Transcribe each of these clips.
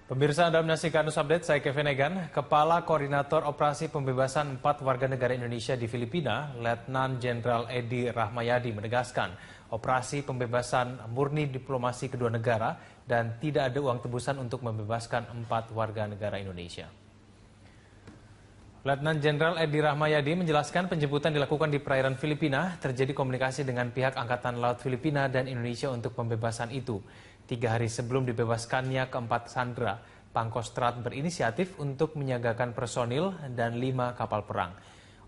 Pemirsa, Anda menyaksikan News Update, saya Kevin Egan. Kepala Koordinator Operasi Pembebasan 4 warga negara Indonesia di Filipina, Letnan Jenderal Edi Rahmayadi menegaskan, operasi pembebasan murni diplomasi kedua negara dan tidak ada uang tebusan untuk membebaskan 4 warga negara Indonesia. Letnan Jenderal Edi Rahmayadi menjelaskan penjemputan dilakukan di perairan Filipina, terjadi komunikasi dengan pihak Angkatan Laut Filipina dan Indonesia untuk pembebasan itu. 3 hari sebelum dibebaskannya keempat sandera, Pangkostrat berinisiatif untuk menyiagakan personil dan 5 kapal perang.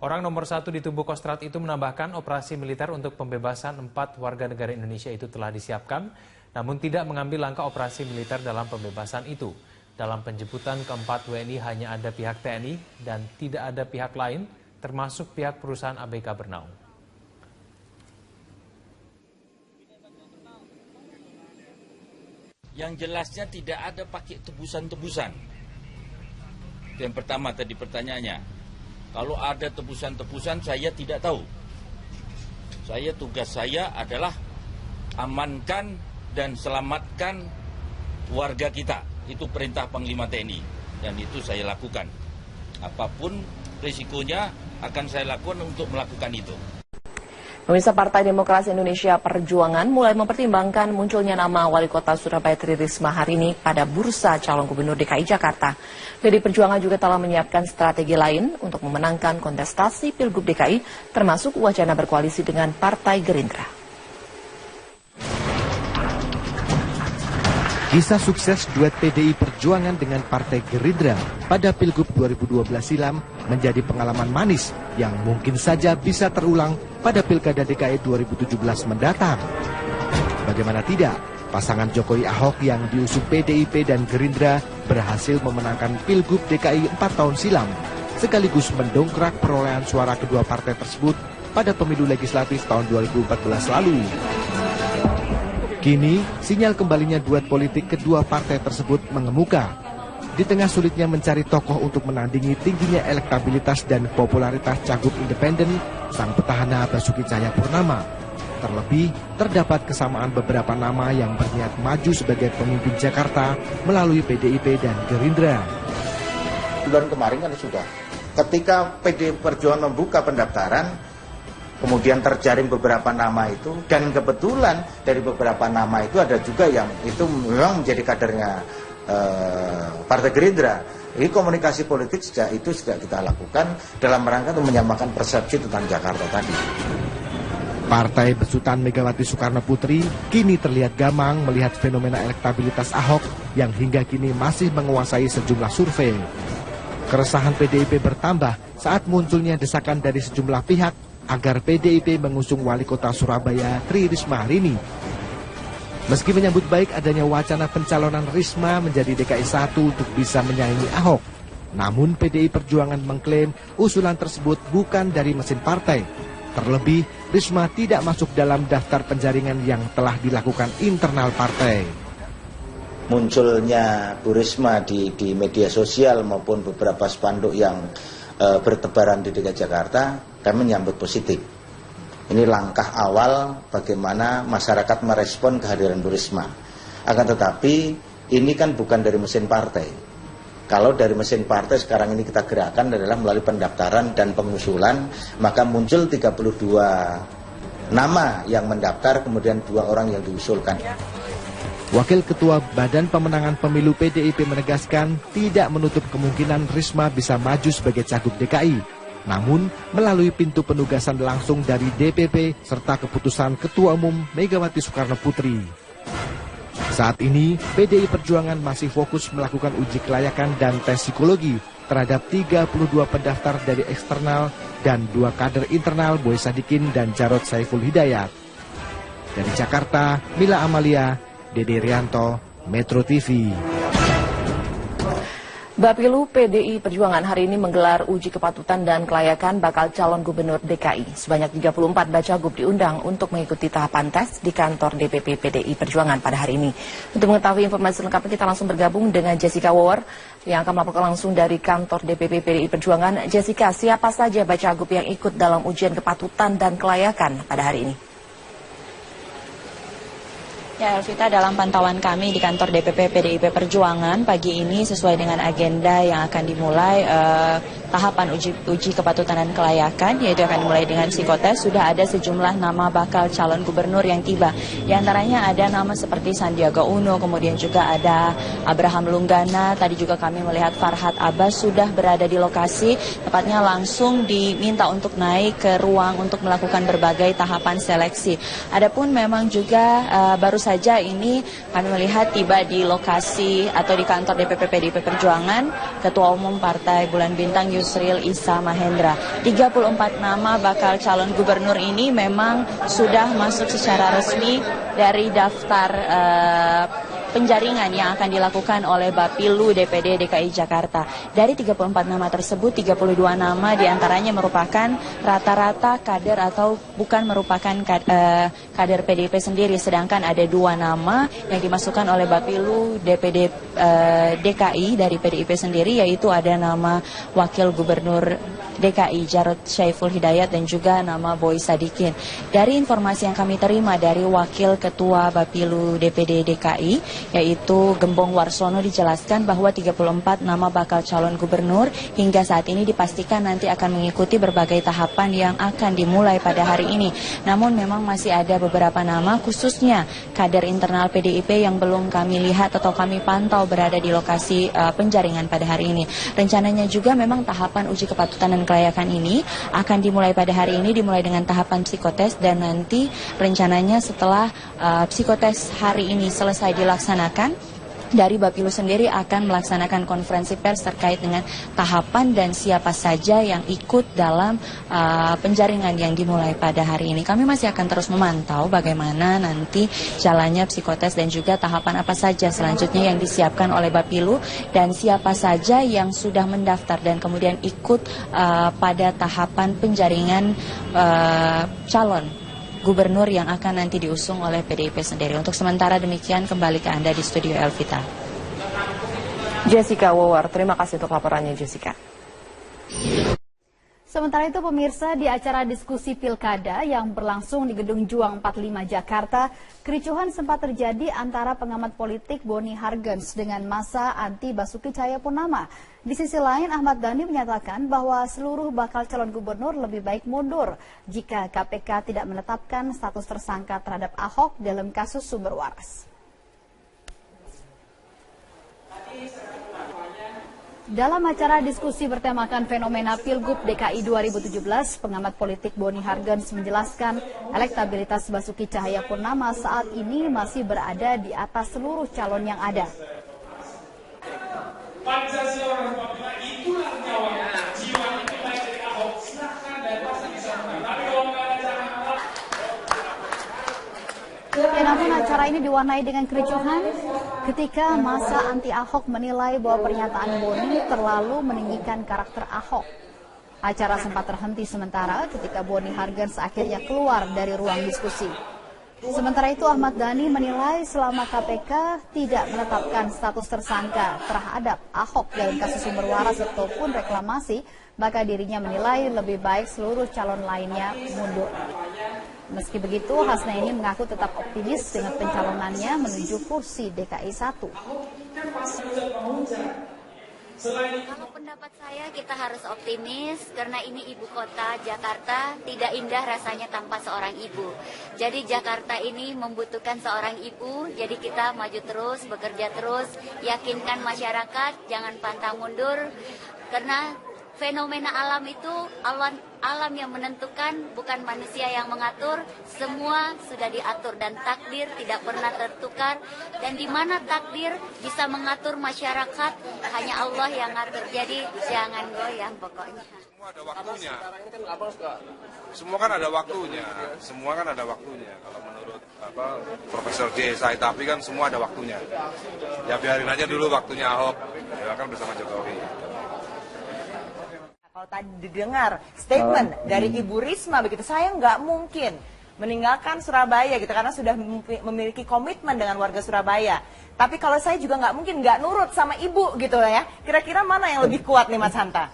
Orang nomor 1 di tubuh Kostrat itu menambahkan operasi militer untuk pembebasan 4 warga negara Indonesia itu telah disiapkan, namun tidak mengambil langkah operasi militer dalam pembebasan itu. Dalam penjemputan keempat WNI hanya ada pihak TNI dan tidak ada pihak lain, termasuk pihak perusahaan ABK Bernaung. Yang jelasnya tidak ada pakai tebusan-tebusan. Itu yang pertama tadi pertanyaannya. Kalau ada tebusan-tebusan saya tidak tahu. Tugas saya adalah amankan dan selamatkan warga kita. Itu perintah Panglima TNI dan itu saya lakukan. Apapun risikonya akan saya lakukan untuk melakukan itu. Pemirsa, Partai Demokrasi Indonesia Perjuangan mulai mempertimbangkan munculnya nama Wali Kota Surabaya Tri Risma hari ini pada bursa calon gubernur DKI Jakarta. PDI Perjuangan juga telah menyiapkan strategi lain untuk memenangkan kontestasi Pilgub DKI, termasuk wacana berkoalisi dengan Partai Gerindra. Kisah sukses duet PDI Perjuangan dengan Partai Gerindra pada Pilgub 2012 silam menjadi pengalaman manis yang mungkin saja bisa terulang pada Pilkada DKI 2017 mendatang. Bagaimana tidak, pasangan Jokowi Ahok yang diusung PDIP dan Gerindra berhasil memenangkan Pilgub DKI 4 tahun silam, sekaligus mendongkrak perolehan suara kedua partai tersebut pada pemilu legislatif tahun 2014 lalu. Kini, sinyal kembalinya duet politik kedua partai tersebut mengemuka. Di tengah sulitnya mencari tokoh untuk menandingi tingginya elektabilitas dan popularitas cagup independen, sang petahana Basuki Cahayapurnama. Terlebih, terdapat kesamaan beberapa nama yang berniat maju sebagai pemimpin Jakarta melalui PDIP dan Gerindra. Bulan kemarin kan sudah, ketika PDI Perjuangan membuka pendaftaran, kemudian terjaring beberapa nama itu, dan kebetulan dari beberapa nama itu ada juga yang itu memang menjadi kadernya Partai Gerindra. Jadi komunikasi politik sejak itu sudah kita lakukan dalam rangka untuk menyamakan persepsi tentang Jakarta tadi. Partai besutan Megawati Soekarno Putri kini terlihat gamang melihat fenomena elektabilitas Ahok yang hingga kini masih menguasai sejumlah survei. Keresahan PDIP bertambah saat munculnya desakan dari sejumlah pihak agar PDIP mengusung Wali Kota Surabaya Tri Risma hari ini. Meski menyambut baik adanya wacana pencalonan Risma menjadi DKI 1 untuk bisa menyaingi Ahok, namun PDI Perjuangan mengklaim usulan tersebut bukan dari mesin partai. Terlebih, Risma tidak masuk dalam daftar penjaringan yang telah dilakukan internal partai. Munculnya Bu Risma di media sosial maupun beberapa spanduk yang bertebaran di DKI Jakarta, kami menyambut positif. Ini langkah awal bagaimana masyarakat merespon kehadiran Bu Risma. Akan tetapi ini kan bukan dari mesin partai. Kalau dari mesin partai sekarang ini kita gerakan adalah melalui pendaftaran dan pengusulan, maka muncul 32 nama yang mendaftar, kemudian 2 orang yang diusulkan. Wakil Ketua Badan Pemenangan Pemilu PDIP menegaskan tidak menutup kemungkinan Risma bisa maju sebagai cagup DKI. Namun, melalui pintu penugasan langsung dari DPP serta keputusan Ketua Umum Megawati Soekarno Putri. Saat ini, PDI Perjuangan masih fokus melakukan uji kelayakan dan tes psikologi terhadap 32 pendaftar dari eksternal dan 2 kader internal Boy Sadikin dan Jarod Saiful Hidayat. Dari Jakarta, Mila Amalia, Dede Rianto, Metro TV. Bapilu PDI Perjuangan hari ini menggelar uji kepatutan dan kelayakan bakal calon gubernur DKI. Sebanyak 34 bacagub diundang untuk mengikuti tahapan tes di kantor DPP PDI Perjuangan pada hari ini. Untuk mengetahui informasi lengkapnya kita langsung bergabung dengan Jessica Wower yang akan melaporkan langsung dari kantor DPP PDI Perjuangan. Jessica, siapa saja bacagub yang ikut dalam ujian kepatutan dan kelayakan pada hari ini? Ya, Elvita, dalam pantauan kami di kantor DPP PDIP Perjuangan pagi ini sesuai dengan agenda yang akan dimulai tahapan uji kepatutan dan kelayakan, yaitu akan dimulai dengan psikotes. Sudah ada sejumlah nama bakal calon gubernur yang tiba. Di antaranya ada nama seperti Sandiaga Uno, kemudian juga ada Abraham Lunggana. Tadi juga kami melihat Farhad Abbas sudah berada di lokasi, tepatnya langsung diminta untuk naik ke ruang untuk melakukan berbagai tahapan seleksi. Adapun memang juga baru saja ini kami melihat tiba di lokasi atau di kantor DPP PDIP Perjuangan Ketua Umum Partai Bulan Bintang Yusril Issa Mahendra. 34 nama bakal calon gubernur ini memang sudah masuk secara resmi dari daftar penjaringan yang akan dilakukan oleh Bapilu DPD DKI Jakarta. Dari 34 nama tersebut, 32 nama diantaranya merupakan rata-rata kader atau bukan merupakan kader PDIP sendiri, sedangkan ada 2 nama yang dimasukkan oleh Bapilu DPD DKI dari PDIP sendiri, yaitu ada nama Wakil Gubernur DKI Jarod Syaiful Hidayat dan juga nama Boy Sadikin. Dari informasi yang kami terima dari Wakil Ketua Bapilu DPD DKI, yaitu Gembong Warsono, dijelaskan bahwa 34 nama bakal calon gubernur hingga saat ini dipastikan nanti akan mengikuti berbagai tahapan yang akan dimulai pada hari ini. Namun memang masih ada beberapa nama, khususnya kader internal PDIP yang belum kami lihat atau kami pantau berada di lokasi penjaringan pada hari ini. Rencananya juga memang tahapan uji kepatutan dan kelayakan ini akan dimulai pada hari ini, dimulai dengan tahapan psikotes, dan nanti rencananya setelah psikotes hari ini selesai dilaksanakan, dari Bapilu sendiri akan melaksanakan konferensi pers terkait dengan tahapan dan siapa saja yang ikut dalam penjaringan yang dimulai pada hari ini. Kami masih akan terus memantau bagaimana nanti jalannya psikotes dan juga tahapan apa saja selanjutnya yang disiapkan oleh Bapilu dan siapa saja yang sudah mendaftar dan kemudian ikut pada tahapan penjaringan calon gubernur yang akan nanti diusung oleh PDIP sendiri. Untuk sementara demikian, kembali ke Anda di studio Elvita. Jessica Wawar, terima kasih untuk laporannya Jessica. Sementara itu pemirsa, di acara diskusi pilkada yang berlangsung di Gedung Juang 45 Jakarta, kericuhan sempat terjadi antara pengamat politik Boni Hargens dengan massa anti Basuki Cahayapurnama. Di sisi lain, Ahmad Dhani menyatakan bahwa seluruh bakal calon gubernur lebih baik mundur jika KPK tidak menetapkan status tersangka terhadap Ahok dalam kasus sumber waras. Dalam acara diskusi bertemakan fenomena Pilgub DKI 2017, pengamat politik Boni Hargens menjelaskan elektabilitas Basuki Cahayapurnama saat ini masih berada di atas seluruh calon yang ada. Pancasila dan Papua itulah nyawa, jiwa itu baik dari Ahok, silahkan dan pasti bisa menang. Tapi kalau nggak ada jangan Ahok. Ya, namun acara ini diwarnai dengan kericuhan ketika massa anti Ahok menilai bahwa pernyataan Boni terlalu meninggikan karakter Ahok. Acara sempat terhenti sementara ketika Boni Hargens akhirnya keluar dari ruang diskusi. Sementara itu Ahmad Dhani menilai selama KPK tidak menetapkan status tersangka terhadap Ahok dalam kasus sumber waras ataupun reklamasi, maka dirinya menilai lebih baik seluruh calon lainnya mundur. Meski begitu, Hasnaini mengaku tetap optimis dengan pencalonannya menuju kursi DKI 1. Kalau pendapat saya, kita harus optimis karena ini ibu kota Jakarta, tidak indah rasanya tanpa seorang ibu. Jadi Jakarta ini membutuhkan seorang ibu, jadi kita maju terus, bekerja terus, yakinkan masyarakat, jangan pantang mundur, karena fenomena alam itu alam yang menentukan, bukan manusia yang mengatur. Semua sudah diatur dan takdir tidak pernah tertukar. Dan di mana takdir bisa mengatur masyarakat, hanya Allah yang ngatur. Jadi jangan goyang pokoknya. Semua ada waktunya. Semua kan ada waktunya. Semua kan ada waktunya. Kalau menurut Profesor J. Saitapi kan semua ada waktunya. Ya biarin aja dulu waktunya Ahok. Ya kan bersama Jokowi. Kalau tadi didengar statement dari Ibu Risma begitu, saya nggak mungkin meninggalkan Surabaya gitu karena sudah memiliki komitmen dengan warga Surabaya. Tapi kalau saya juga nggak mungkin nggak nurut sama ibu gitu ya. Kira-kira mana yang lebih kuat nih Mas Hanta?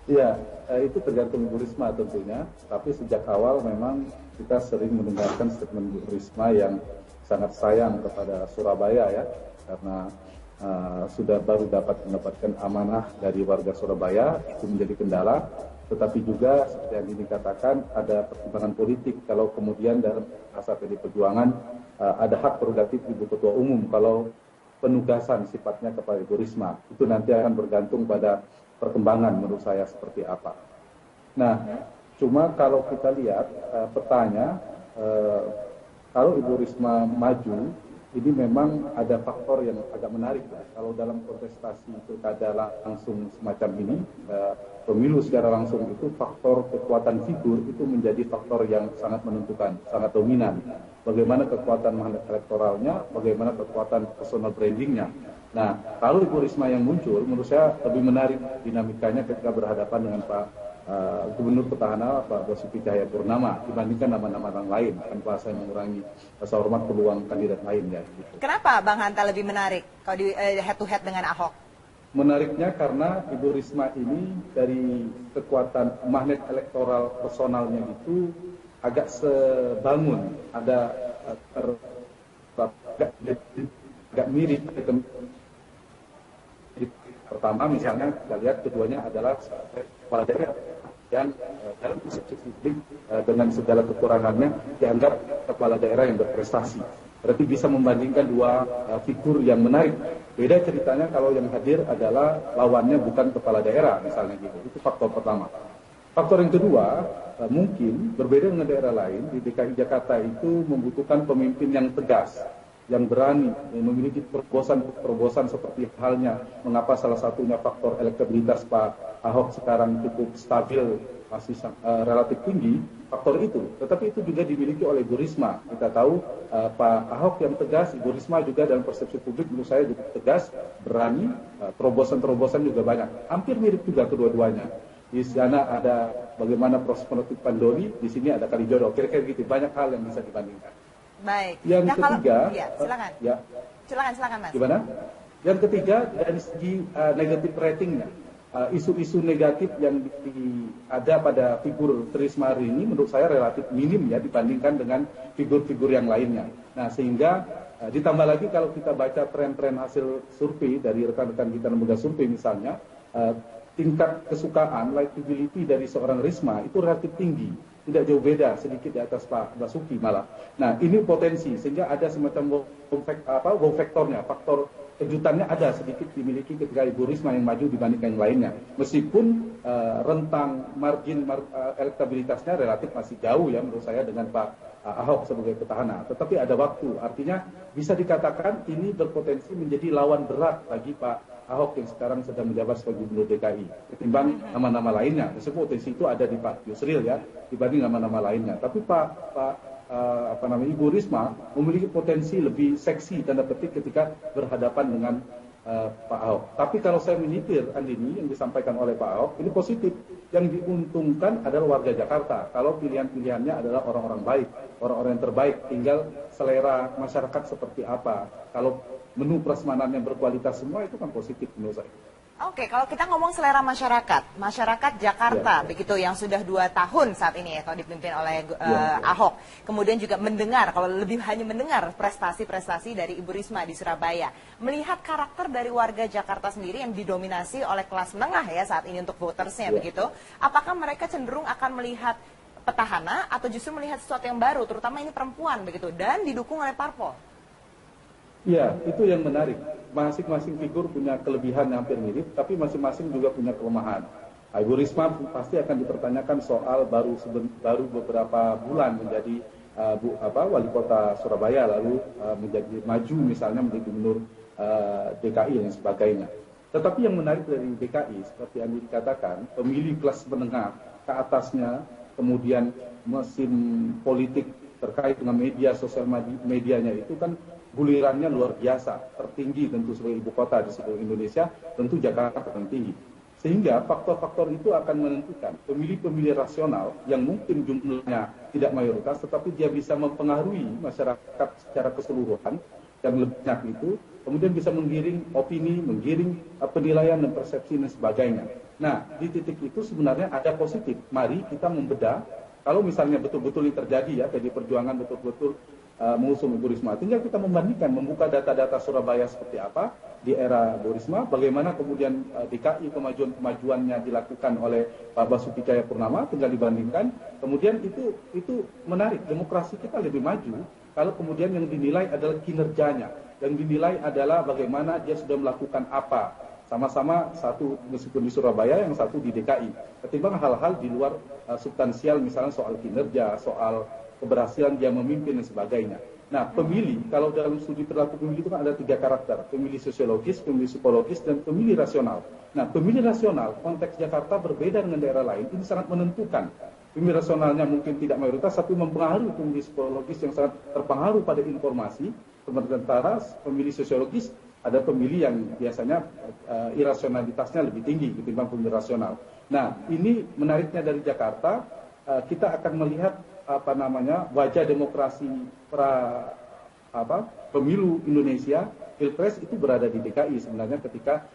Iya, itu tergantung Bu Risma tentunya. Tapi sejak awal memang kita sering mendengarkan statement Bu Risma yang sangat sayang kepada Surabaya ya, karena sudah baru dapat mendapatkan amanah dari warga Surabaya, itu menjadi kendala. Tetapi juga seperti yang dikatakan ada pertimbangan politik kalau kemudian dalam masa PD Perjuangan ada hak prerogatif Ibu Ketua Umum kalau penugasan sifatnya kepada Ibu Risma. Itu nanti akan bergantung pada perkembangan menurut saya seperti apa. Nah, cuma kalau kita lihat petanya, kalau Ibu Risma maju, ini memang ada faktor yang agak menarik ya. Kalau dalam kontestasi pilkada langsung semacam ini, pemilu secara langsung itu faktor kekuatan figur itu menjadi faktor yang sangat menentukan, sangat dominan. Bagaimana kekuatan magnet elektoralnya, bagaimana kekuatan personal brandingnya. Nah, kalau Ibu Risma yang muncul, menurut saya lebih menarik dinamikanya ketika berhadapan dengan Pak Gubernur Petahana Pak Basuki Cahayapurnama dibandingkan nama-nama yang lain, tanpa saya mengurangi rasa hormat peluang kandidat lainnya. Gitu. Kenapa Bang Hanta lebih menarik kalau di head to head dengan Ahok? Menariknya karena Ibu Risma ini dari kekuatan magnet elektoral personalnya itu agak sebangun, ada agak mirip. Pertama misalnya kita lihat keduanya adalah kepala daerah yang dalam persepsi publik dengan segala kekurangannya dianggap kepala daerah yang berprestasi. Berarti bisa membandingkan dua figur yang menarik. Beda ceritanya kalau yang hadir adalah lawannya bukan kepala daerah misalnya gitu. Itu faktor pertama. Faktor yang kedua, mungkin berbeda dengan daerah lain, di DKI Jakarta itu membutuhkan pemimpin yang tegas, yang berani, yang memiliki terobosan seperti halnya mengapa salah satunya faktor elektabilitas Pak Ahok sekarang cukup stabil, masih relatif tinggi, faktor itu. Tetapi itu juga dimiliki oleh Ibu Risma. Kita tahu Pak Ahok yang tegas, Ibu Risma juga dalam persepsi publik menurut saya juga tegas, berani, terobosan-terobosan juga banyak. Hampir mirip juga kedua-duanya. Di sana ada bagaimana proses penutupan Doli, di sini ada Kalijodo. Kira-kira gitu, banyak hal yang bisa dibandingkan. Baik. Yang ketiga, silakan. Silakan Mas. Gimana? Yang ketiga dari segi negatif ratingnya, isu-isu negatif yang ada pada figur Risma hari ini menurut saya relatif minim ya dibandingkan dengan figur-figur yang lainnya. Nah sehingga ditambah lagi kalau kita baca tren-tren hasil survei dari rekan-rekan kita lembaga survei misalnya, tingkat kesukaan, likability dari seorang Risma itu relatif tinggi. Tidak jauh beda, sedikit di atas Pak Basuki malah. Nah ini potensi, sehingga ada semacam wow faktornya, faktor kejutannya ada sedikit dimiliki ketika Ibu Risma yang maju dibandingkan yang lainnya. Meskipun rentang margin elektabilitasnya relatif masih jauh ya menurut saya dengan Pak Ahok sebagai petahana. Tetapi ada waktu, artinya bisa dikatakan ini berpotensi menjadi lawan berat bagi Pak Ahok yang sekarang sedang menjabat sebagai Gubernur DKI ketimbang nama-nama lainnya. Meskipun potensi itu ada di Pak Yusril ya dibanding nama-nama lainnya. Tapi Ibu Risma memiliki potensi lebih seksi tanda petik ketika berhadapan dengan Pak Ahok. Tapi kalau saya menyitir Andini yang disampaikan oleh Pak Ahok ini positif. Yang diuntungkan adalah warga Jakarta. Kalau pilihan-pilihannya adalah orang-orang baik, orang-orang yang terbaik, tinggal selera masyarakat seperti apa. Kalau menu prasmanan yang berkualitas semua itu kan positif menurut saya. Oke, kalau kita ngomong selera masyarakat Jakarta, begitu yang sudah 2 tahun saat ini ya kalau dipimpin oleh Ahok. Kemudian juga mendengar, kalau lebih hanya mendengar prestasi-prestasi dari Ibu Risma di Surabaya. Melihat karakter dari warga Jakarta sendiri yang didominasi oleh kelas menengah ya saat ini untuk votersnya begitu. Apakah mereka cenderung akan melihat petahana atau justru melihat sesuatu yang baru, terutama ini perempuan begitu, dan didukung oleh parpol? Ya, itu yang menarik. Masing-masing figur punya kelebihan yang hampir mirip, tapi masing-masing juga punya kelemahan. Ibu Risma pasti akan dipertanyakan soal baru beberapa bulan menjadi wali kota Surabaya, lalu menjadi maju misalnya menjadi gubernur DKI dan sebagainya. Tetapi yang menarik dari DKI, seperti yang dikatakan, pemilih kelas menengah ke atasnya, kemudian mesin politik terkait dengan media sosial medianya itu kan gulirannya luar biasa, tertinggi tentu sebagai ibu kota di seluruh Indonesia, tentu Jakarta paling tinggi. Sehingga faktor-faktor itu akan menentukan pemilih-pemilih rasional yang mungkin jumlahnya tidak mayoritas, tetapi dia bisa mempengaruhi masyarakat secara keseluruhan yang lebih banyak itu, kemudian bisa menggiring opini, menggiring penilaian dan persepsi dan sebagainya. Nah, di titik itu sebenarnya ada positif. Mari kita membedah, kalau misalnya betul-betul ini terjadi ya, PD Perjuangan betul-betul mengusung Ibu Risma. Tinggal kita membandingkan, membuka data-data Surabaya seperti apa di era Bu Risma, bagaimana kemudian DKI kemajuan-kemajuannya dilakukan oleh Pak Basuki Cahayapurnama, tinggal dibandingkan. Kemudian itu menarik, demokrasi kita lebih maju kalau kemudian yang dinilai adalah kinerjanya, yang dinilai adalah bagaimana dia sudah melakukan apa. Sama-sama, satu meskipun di Surabaya, yang satu di DKI. Ketimbang hal-hal di luar substansial, misalnya soal kinerja, soal keberhasilan dia memimpin dan sebagainya. Nah, pemilih, kalau dalam studi perilaku pemilih itu kan ada 3 karakter, pemilih sosiologis, pemilih psikologis, dan pemilih rasional. Nah, pemilih rasional, konteks Jakarta berbeda dengan daerah lain, ini sangat menentukan. Pemilih rasionalnya mungkin tidak mayoritas, tapi mempengaruhi pemilih psikologis yang sangat terpengaruh pada informasi. Sementara pemilih sosiologis, ada pemilih yang biasanya irasionalitasnya lebih tinggi ketimbang pemilih rasional. Nah, ini menariknya dari Jakarta, kita akan melihat wajah demokrasi pemilu Indonesia, Pilpres itu berada di DKI sebenarnya ketika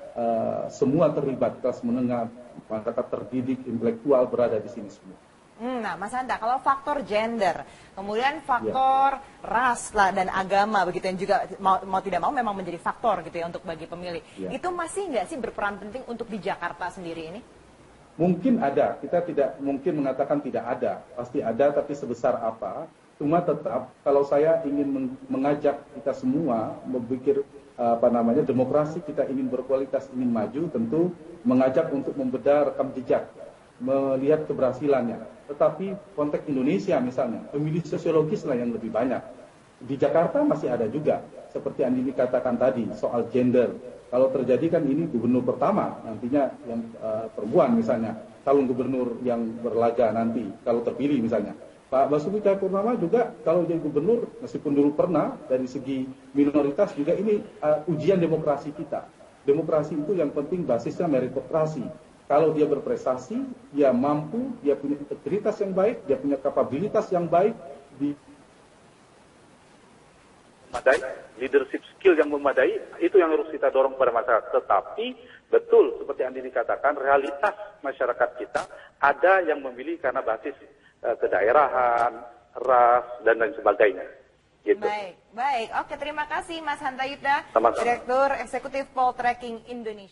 semua terlibat, kelas menengah, masyarakat terdidik, intelektual berada di sini semua. Nah, Mas Hanta, kalau faktor gender, kemudian faktor ras lah dan agama, begitu yang juga mau tidak mau memang menjadi faktor gitu ya untuk bagi pemilih. Itu masih nggak sih berperan penting untuk di Jakarta sendiri ini? Mungkin ada, kita tidak mungkin mengatakan tidak ada, pasti ada, tapi sebesar apa? Cuma tetap kalau saya ingin mengajak kita semua berpikir demokrasi kita ingin berkualitas, ingin maju, tentu mengajak untuk membedah rekam jejak, melihat keberhasilannya. Tetapi konteks Indonesia misalnya, pemilih sosiologis lah yang lebih banyak. Di Jakarta masih ada juga, seperti yang dikatakan tadi, soal gender. Kalau terjadi kan ini gubernur pertama, nantinya yang perempuan misalnya, calon gubernur yang berlaga nanti, kalau terpilih misalnya. Pak Basuki Cahayapurnama juga kalau jadi gubernur, meskipun dulu pernah, dari segi minoritas juga ini ujian demokrasi kita. Demokrasi itu yang penting basisnya meritokrasi. Kalau dia berprestasi, dia mampu, dia punya integritas yang baik, dia punya kapabilitas yang baik, memadai, leadership skill yang memadai, itu yang harus kita dorong pada masyarakat. Tetapi betul seperti yang dikatakan, realitas masyarakat kita ada yang memilih karena basis kedaerahan, ras, dan lain sebagainya. Gitu. Baik. Oke, terima kasih Mas Hanta Yuda, Sama-sama. Direktur Eksekutif Poltreking Indonesia.